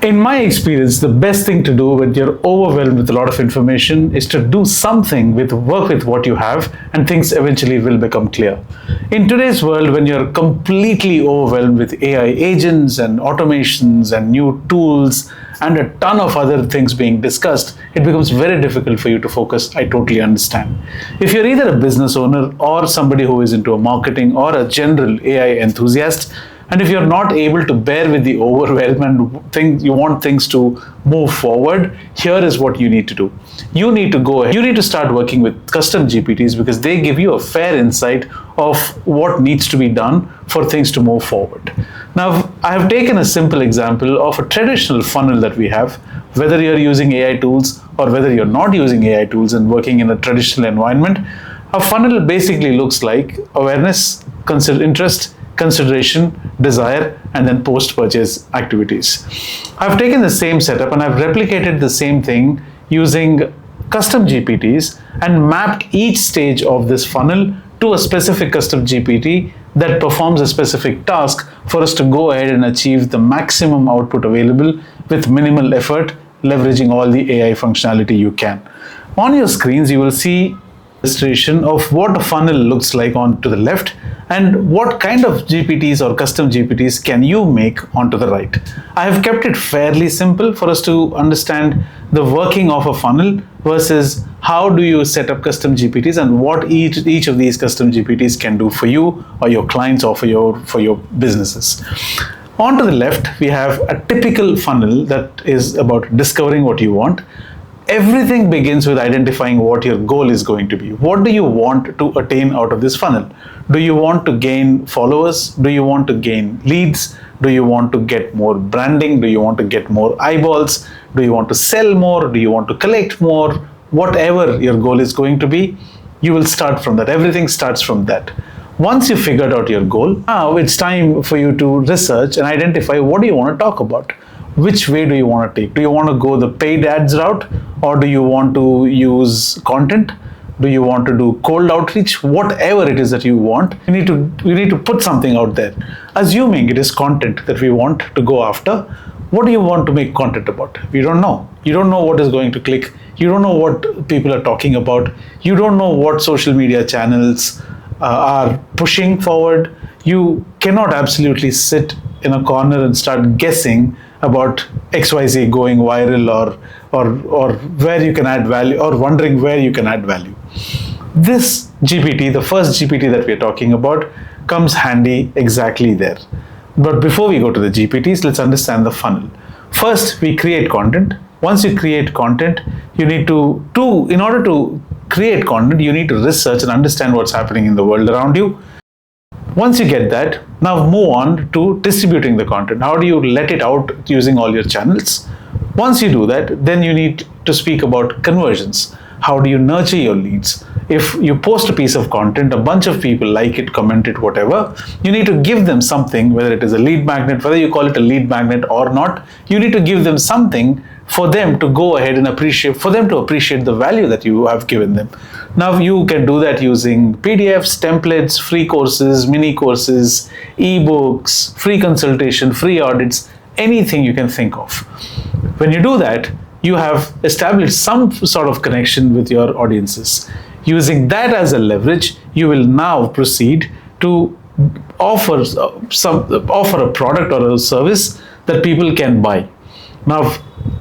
In my experience, the best thing to do when you're overwhelmed with a lot of information is to do something with work with what you have, and things eventually will become clear. In today's world, when you're completely overwhelmed with AI agents and automations and new tools and a ton of other things being discussed, it becomes very difficult for you to focus. I totally understand. If you're either a business owner or somebody who is into a marketing or a general AI enthusiast, and if you're not able to bear with the overwhelming thing, you want things to move forward, here is what you need to do. You need to go ahead. You need to start working with custom GPTs because they give you a fair insight of what needs to be done for things to move forward. Now, I have taken a simple example of a traditional funnel that we have, whether you're using AI tools or whether you're not using AI tools and working in a traditional environment. A funnel basically looks like awareness, interest, consideration, desire, and then post-purchase activities. I've taken the same setup and I've replicated the same thing using custom GPTs and mapped each stage of this funnel to a specific custom GPT that performs a specific task for us to go ahead and achieve the maximum output available with minimal effort, leveraging all the AI functionality you can. On your screens, you will see illustration of what a funnel looks like on to the left and what kind of GPTs or custom GPTs can you make onto the right. I have kept it fairly simple for us to understand the working of a funnel versus how do you set up custom GPTs and what each of these custom GPTs can do for you or your clients or for your businesses. On to the left, we have a typical funnel that is about discovering what you want. Everything begins with identifying what your goal is going to be. What do you want to attain out of this funnel? Do you want to gain followers? Do you want to gain leads? Do you want to get more branding? Do you want to get more eyeballs? Do you want to sell more? Do you want to collect more? Whatever your goal is going to be, you will start from that. Everything starts from that. Once you figured out your goal, now it's time for you to research and identify what do you want to talk about. Which way do you want to take? Do you want to go the paid ads route, or do you want to use content? Do you want to do cold outreach? Whatever it is that you want, you need to put something out there. Assuming it is content that we want to go after, what do you want to make content about? We don't know. You don't know what is going to click. You don't know what people are talking about. You don't know what social media channels are pushing forward. You cannot absolutely sit in a corner and start guessing about XYZ going viral or where you can add value or wondering where you can add value. This GPT, the first GPT that we're talking about, comes handy exactly there. But before we go to the GPTs, let's understand the funnel. First, we create content. Once you create content, you need in order to create content, you need to research and understand what's happening in the world around you. Once you get that, now move on to distributing the content. How do you let it out using all your channels? Once you do that, then you need to speak about conversions. How do you nurture your leads? If you post a piece of content, a bunch of people like it, comment it, whatever, you need to give them something, whether it is a lead magnet, whether you call it a lead magnet or not, you need to give them something for them to go ahead and appreciate the value that you have given them. Now you can do that using PDFs, templates, free courses, mini courses, ebooks, free consultation, free audits, anything you can think of. When you do that, you have established some sort of connection with your audiences. Using that as a leverage, you will now proceed to offer a product or a service that people can buy. Now,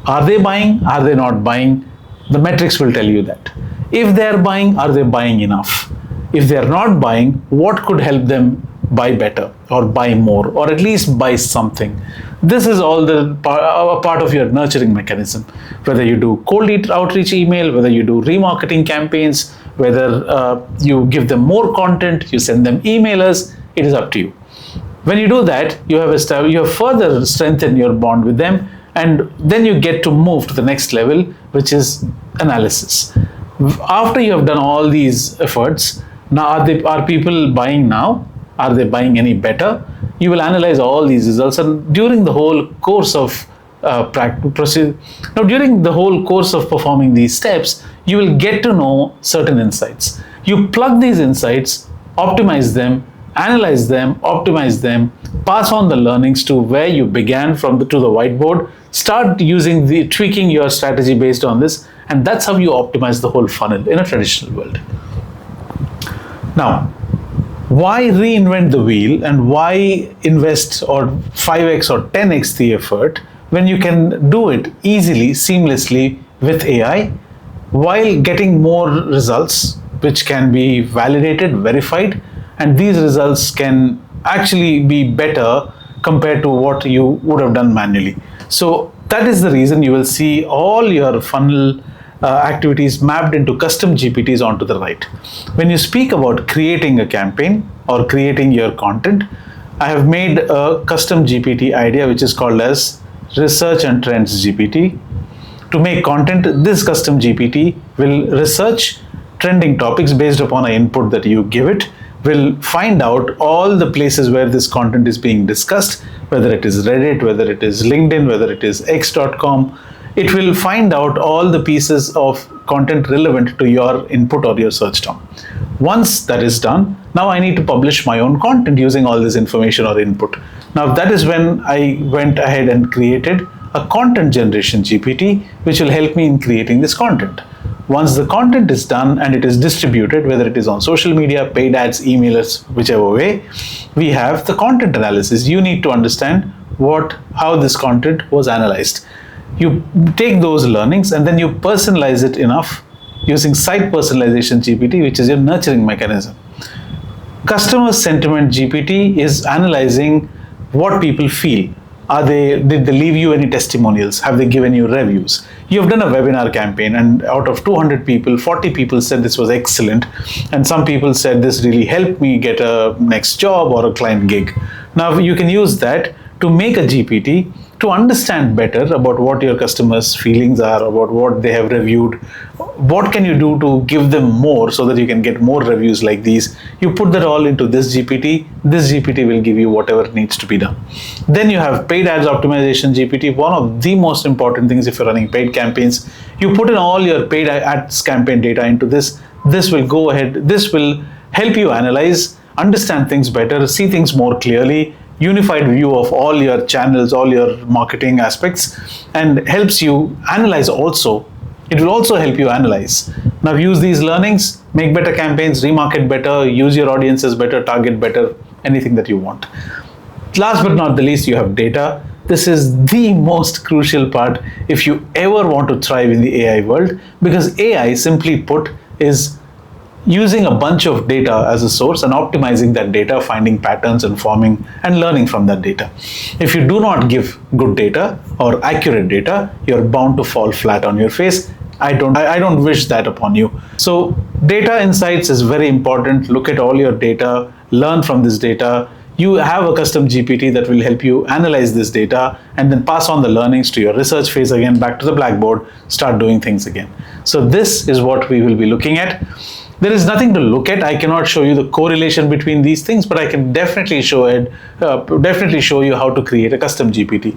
are they buying? Are they not buying? The metrics will tell you that. If they are buying, are they buying enough? If they are not buying, what could help them buy better or buy more or at least buy something? This is all a part of your nurturing mechanism. Whether you do cold outreach email, whether you do remarketing campaigns, whether you give them more content, you send them emailers, it is up to you. When you do that, you have further strengthened your bond with them, and then you get to move to the next level, which is analysis. After you have done all these efforts, now are people buying now? Are they buying any better? You will analyze all these results, and during the whole course of performing these steps, you will get to know certain insights. You plug these insights, optimize them, analyze them, optimize them, pass on the learnings to where you began to the whiteboard, Start tweaking your strategy based on this, and that's how you optimize the whole funnel in a traditional world. Now, why reinvent the wheel and why invest or 5x or 10x the effort when you can do it easily, seamlessly with AI while getting more results which can be validated, verified, and these results can actually be better compared to what you would have done manually. So that is the reason you will see all your funnel activities mapped into custom GPTs onto the right. When you speak about creating a campaign or creating your content, I have made a custom GPT idea which is called as Research and Trends GPT. To make content, this custom GPT will research trending topics based upon an input that you give it, will find out all the places where this content is being discussed, whether it is Reddit, whether it is LinkedIn, whether it is x.com. It will find out all the pieces of content relevant to your input or your search term. Once that is done, now I need to publish my own content using all this information or input. Now that is when I went ahead and created a content generation GPT, which will help me in creating this content. Once the content is done and it is distributed, whether it is on social media, paid ads, emailers, whichever way, we have the content analysis. You need to understand how this content was analyzed. You take those learnings and then you personalize it enough using site personalization GPT, which is your nurturing mechanism. Customer sentiment GPT is analyzing what people feel. Did they leave you any testimonials? Have they given you reviews? You've done a webinar campaign and out of 200 people, 40 people said this was excellent. And some people said this really helped me get a next job or a client gig. Now you can use that to make a GPT to understand better about what your customers' feelings are, about what they have reviewed. What can you do to give them more so that you can get more reviews like these? You put that all into this GPT. This GPT will give you whatever needs to be done. Then you have paid ads optimization GPT. One of the most important things if you're running paid campaigns, you put in all your paid ads campaign data into this. This will go ahead. This will help you analyze, understand things better, see things more clearly, unified view of all your channels, all your marketing aspects, and helps you analyze also. It will also help you analyze. Now use these learnings, make better campaigns, remarket better, use your audiences better, target better, anything that you want. Last but not the least, you have data. This is the most crucial part if you ever want to thrive in the AI world, because AI, simply put, is using a bunch of data as a source and optimizing that data, finding patterns and forming and learning from that data. If you do not give good data or accurate data, you're bound to fall flat on your face. I don't wish that upon you. So data insights is very important. Look at all your data, learn from this data. You have a custom GPT that will help you analyze this data and then pass on the learnings to your research phase again, back to the blackboard, start doing things again. So this is what we will be looking at. There is nothing to look at. I cannot show you the correlation between these things, but I can definitely show you how to create a custom GPT.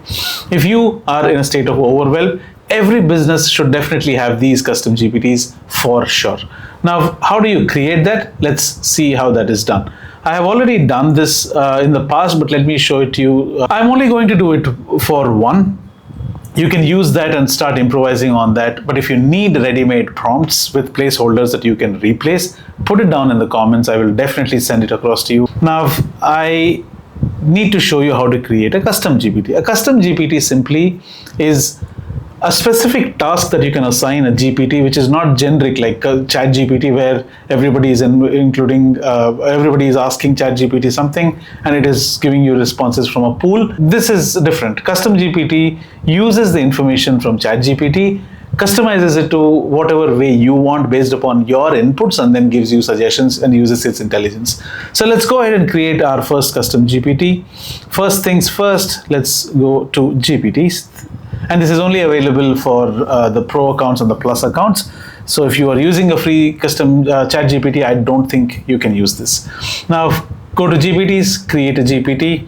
If you are in a state of overwhelm, every business should definitely have these custom GPTs for sure. Now, how do you create that? Let's see how that is done. I have already done this in the past, but let me show it to you. I'm only going to do it for one. You can use that and start improvising on that. But if you need ready-made prompts with placeholders that you can replace, put it down in the comments. I will definitely send it across to you. Now, I need to show you how to create a custom GPT. A custom GPT simply is a specific task that you can assign a GPT, which is not generic like ChatGPT, where everybody is everybody is asking ChatGPT something and it is giving you responses from a pool. This is different. Custom GPT uses the information from ChatGPT, customizes it to whatever way you want based upon your inputs, and then gives you suggestions and uses its intelligence. So let's go ahead and create our first custom GPT. First things first, let's go to GPTs. And this is only available for the pro accounts and the plus accounts. So if you are using a free custom ChatGPT, I don't think you can use this. Now go to GPTs, create a GPT.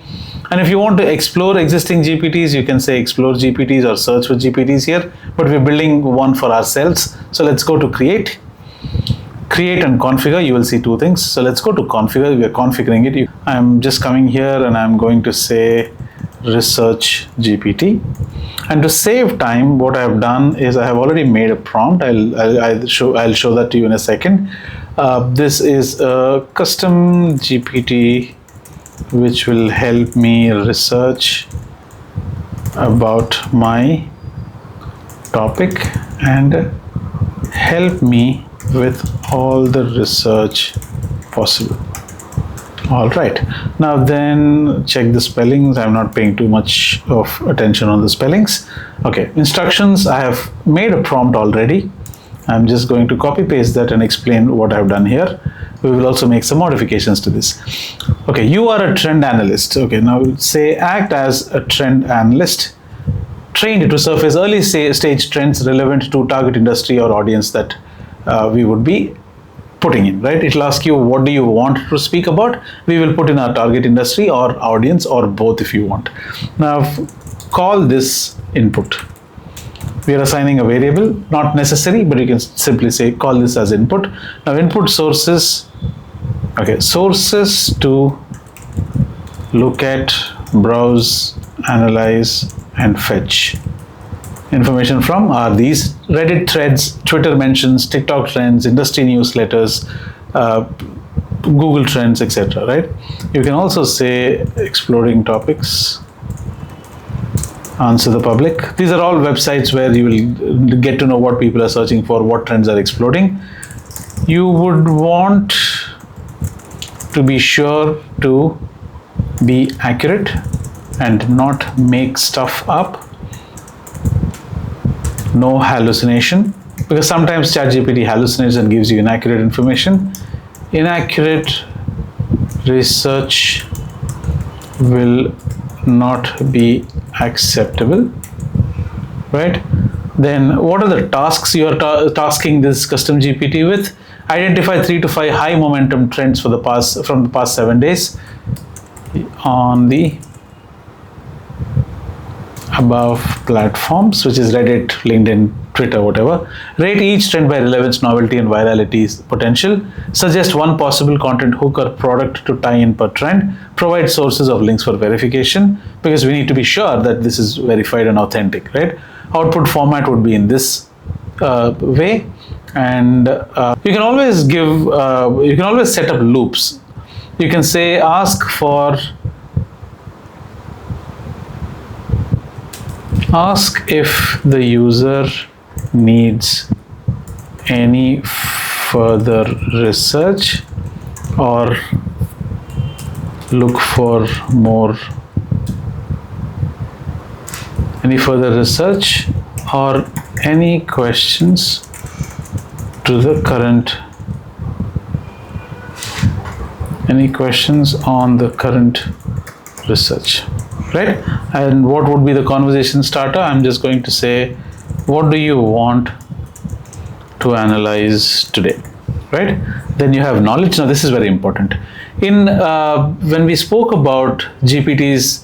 And if you want to explore existing GPTs, you can say explore GPTs or search for GPTs here. But we're building one for ourselves. So let's go to create and configure. You will see two things. So let's go to configure. We are configuring it. I'm just coming here and I'm going to say research GPT. And to save time, what I have done is I have already made a prompt. I'll show that to you in a second. This is a custom GPT which will help me research about my topic and help me with all the research possible. All right, now then check the spellings. I'm not paying too much of attention on the spellings. Okay, instructions, I have made a prompt already. I'm just going to copy paste that and explain what I've done here. We will also make some modifications to this. Okay, you are a trend analyst. Okay, now say act as a trend analyst trained to surface early stage trends relevant to target industry or audience that we would be putting in, right? It'll ask you, what do you want to speak about? We will put in our target industry or audience or both if you want. Now, call this input. We are assigning a variable, not necessary, but you can simply say, call this as input. Now, input sources, okay, sources to look at, browse, analyze, and fetch information from are these: Reddit threads, Twitter mentions, TikTok trends, industry newsletters, Google trends, etc. Right? You can also say exploring topics, answer the public. These are all websites where you will get to know what people are searching for, what trends are exploding. You would want to be sure to be accurate and not make stuff up. No hallucination, because sometimes ChatGPT hallucinates and gives you inaccurate information. Inaccurate research will not be acceptable, right? Then what are the tasks you are tasking this custom GPT with? Identify 3 to 5 high momentum trends from the past 7 days on the above platforms, which is Reddit, LinkedIn, Twitter, whatever. Rate each trend by relevance, novelty, and virality potential. Suggest one possible content hook or product to tie in per trend. Provide sources of links for verification, because we need to be sure that this is verified and authentic, right? Output format would be in this way, and you can always set up loops. You can say ask if the user needs any further research or look for any further research or any questions to the current, any questions on the current research. Right? And what would be the conversation starter? I'm just going to say, what do you want to analyze today? Right? Then you have knowledge. Now, this is very important. When we spoke about GPTs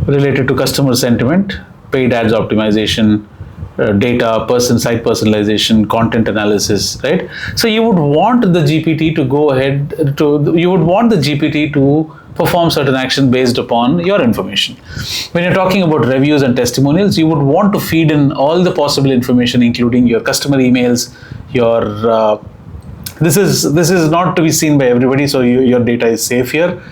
related to customer sentiment, paid ads optimization, data, site personalization, content analysis, right? So you would want the GPT to go ahead you would want the GPT to perform certain action based upon your information. When you're talking about reviews and testimonials, you would want to feed in all the possible information, including your customer emails, your this is not to be seen by everybody, so your data is safe here.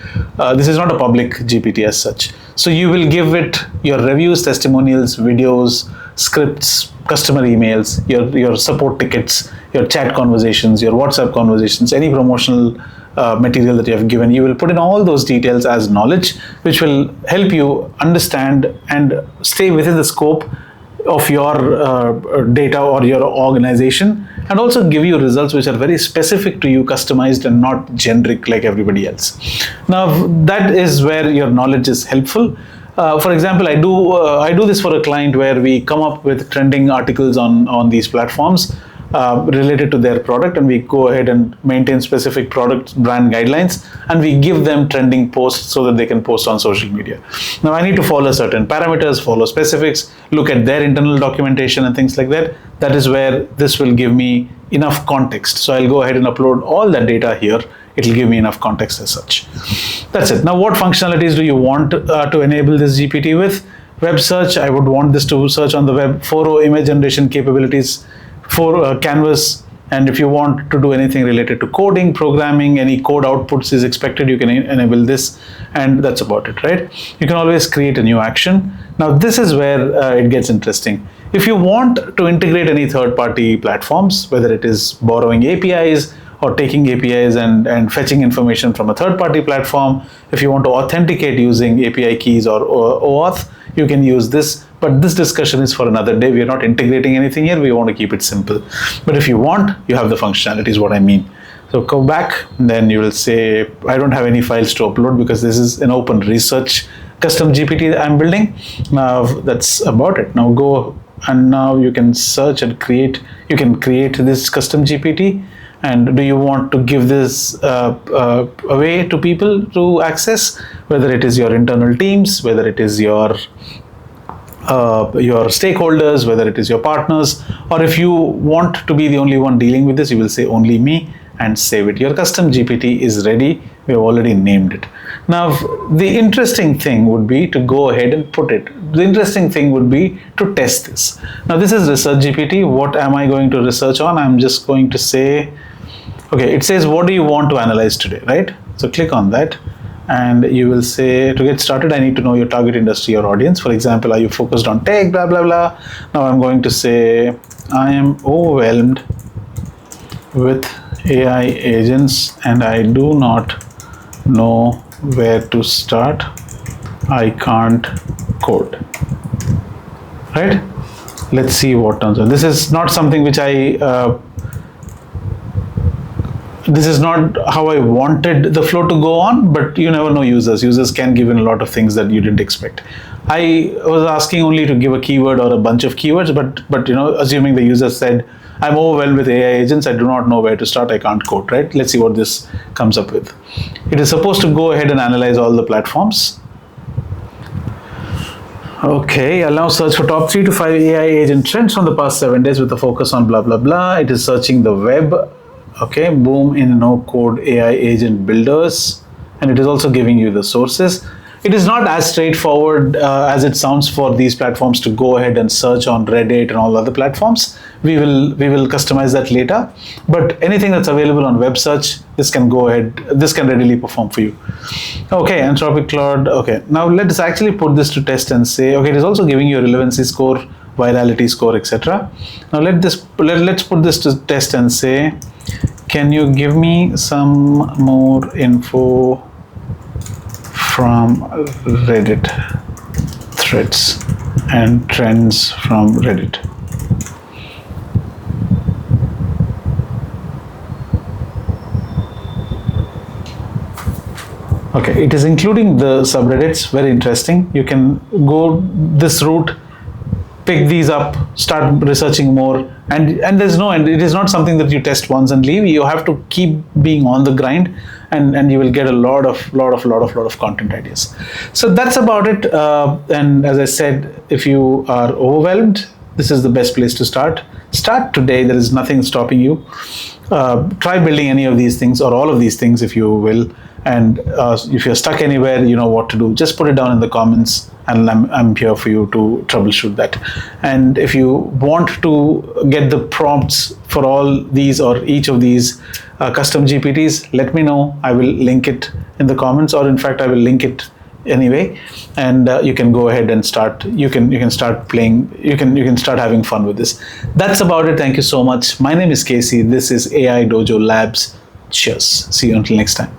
This is not a public GPT as such. So you will give it your reviews, testimonials, videos, scripts, customer emails, your support tickets, your chat conversations, your WhatsApp conversations, any promotional material that you have given. You will put in all those details as knowledge, which will help you understand and stay within the scope of your data or your organization, and also give you results which are very specific to you, customized and not generic like everybody else. Now, that is where your knowledge is helpful. For example, I do this for a client where we come up with trending articles on these platforms related to their product, and we go ahead and maintain specific product brand guidelines, and we give them trending posts so that they can post on social media. Now, I need to follow certain parameters, follow specifics, look at their internal documentation and things like that. That is where this will give me enough context. So I'll go ahead and upload all that data here it'll give me enough context as such. That's it. Now, what functionalities do you want to enable this GPT with? Web search, I would want this to search on the web. 4.0 image generation capabilities for Canvas. And if you want to do anything related to coding, programming, any code outputs is expected, you can enable this, and that's about it, right? You can always create a new action. Now, this is where it gets interesting. If you want to integrate any third-party platforms, whether it is borrowing APIs or taking APIs and fetching information from a third-party platform, if you want to authenticate using API keys or OAuth, you can use this. But this discussion is for another day. We are not integrating anything here. We want to keep it simple. But if you want, you have the functionality is what I mean. So go back, and then you will say, I don't have any files to upload because this is an open research custom GPT I'm building. Now that's about it. Now go, and now you can search and create. You can create this custom GPT. And do you want to give this away to people to access, whether it is your internal teams, whether it is your stakeholders, whether it is your partners, or if you want to be the only one dealing with this, you will say only me and save it. Your custom GPT is ready. We have already named it. Now, the interesting thing would be to go ahead and put it. The interesting thing would be to test this. Now, this is Research GPT. What am I going to research on? I'm just going to say, okay, it says, what do you want to analyze today, right? So click on that. And you will say, to get started, I need to know your target industry or audience. For example, are you focused on tech, blah, blah, blah. Now I'm going to say, I am overwhelmed with AI agents and I do not know where to start. I can't code, right? Let's see what turns out. This is not something which this is not how I wanted the flow to go on, but you never know users. Users can give in a lot of things that you didn't expect. I was asking only to give a keyword or a bunch of keywords, but you know, assuming the user said, I'm overwhelmed with AI agents, I do not know where to start, I can't code, right? Let's see what this comes up with. It is supposed to go ahead and analyze all the platforms. Okay, I'll now search for top 3 to 5 AI agent trends from the past 7 days with a focus on blah, blah, blah. It is searching the web. Okay, boom in no code AI agent builders, and it is also giving you the sources. It is not as straightforward as it sounds for these platforms to go ahead and search on Reddit and all other platforms. We will customize that later, but anything that's available on web search, this can go ahead, this can readily perform for you. Okay, Anthropic Claude. Okay, now let's actually put this to test and say, okay, it is also giving you a relevancy score, virality score, etc. Now let's put this to test and say, can you give me some more info from Reddit threads and trends from Reddit? Okay, it is including the subreddits. Very interesting. You can go this route, pick these up, start researching more, and there's no end. It is not something that you test once and leave. You have to keep being on the grind, and you will get a lot of content ideas. So that's about it. And as I said, if you are overwhelmed, this is the best place to start. Start today. There is nothing stopping you. Try building any of these things or all of these things if you will. And if you're stuck anywhere, you know what to do. Just put it down in the comments, and I'm here for you to troubleshoot that. And if you want to get the prompts for all these or each of these custom GPTs, let me know. I will link it in the comments, or in fact, I will link it anyway. And you can go ahead and start. You can start playing. You can start having fun with this. That's about it. Thank you so much. My name is Casey. This is AI Dojo Labs. Cheers. See you until next time.